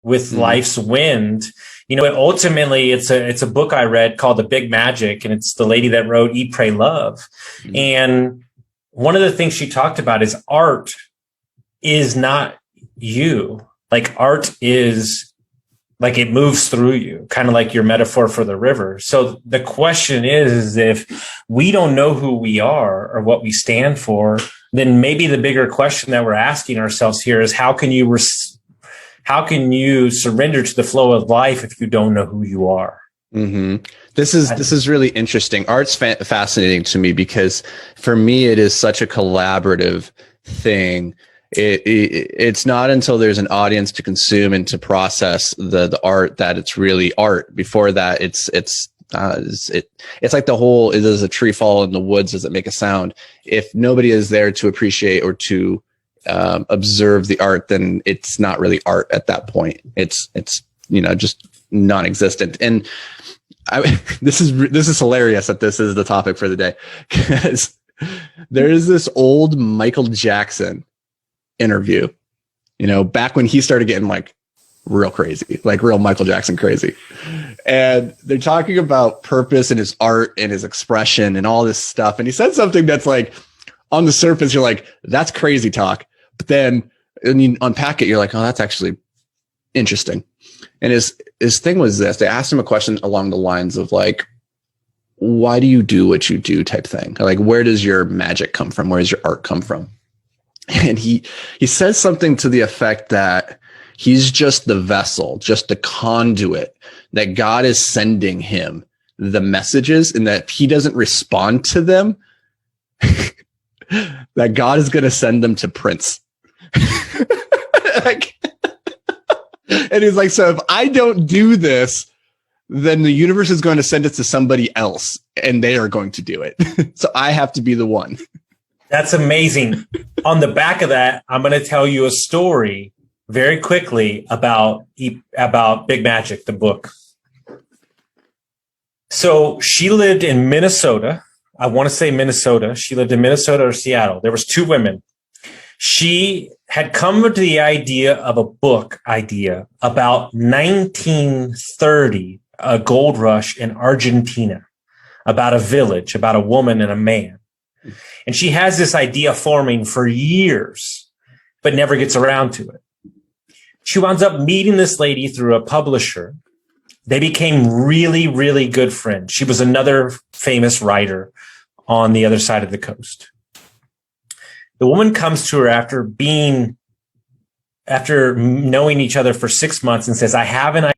with life's wind. You know, ultimately it's a book I read called The Big Magic, and it's the lady that wrote Eat, Pray, Love. And one of the things she talked about is art is not you. Like art is like it moves through you, kind of like your metaphor for the river. So the question is if we don't know who we are or what we stand for, then maybe the bigger question that we're asking ourselves here is how can you surrender to the flow of life if you don't know who you are? This is really interesting. Art's fascinating to me because for me, it is such a collaborative thing. It's not until there's an audience to consume and to process the art that it's really art. Before that, it's like the whole, does a tree fall in the woods? Does it make a sound? If nobody is there to appreciate or to observe the art, then it's not really art at that point. It's just non-existent. And this is hilarious that this is the topic for the day, because there is this old Michael Jackson interview, back when he started getting like real crazy, like real Michael Jackson crazy. And they're talking about purpose and his art and his expression and all this stuff. And he said something that's like, on the surface, you're like, that's crazy talk. But then when you unpack it, you're like, oh, that's actually interesting. And his thing was this. They asked him a question along the lines of like, why do you do what you do type thing? Like, where does your magic come from? Where does your art come from? And he says something to the effect that he's just the vessel, just the conduit, that God is sending him the messages, and that if he doesn't respond to them, that God is going to send them to Prince. And he's like, so if I don't do this, then the universe is going to send it to somebody else and they are going to do it. So I have to be the one. That's amazing. On the back of that, I'm going to tell you a story very quickly about Big Magic, the book. So she lived in Minnesota. I want to say Minnesota. She lived in Minnesota or Seattle. There was two women. She had come to the idea of a book idea about 1930, a gold rush in Argentina, about a village, about a woman and a man. And she has this idea forming for years, but never gets around to it. She winds up meeting this lady through a publisher. They became really, really good friends. She was another famous writer on the other side of the coast. The woman comes to her after knowing each other for 6 months and says, I have an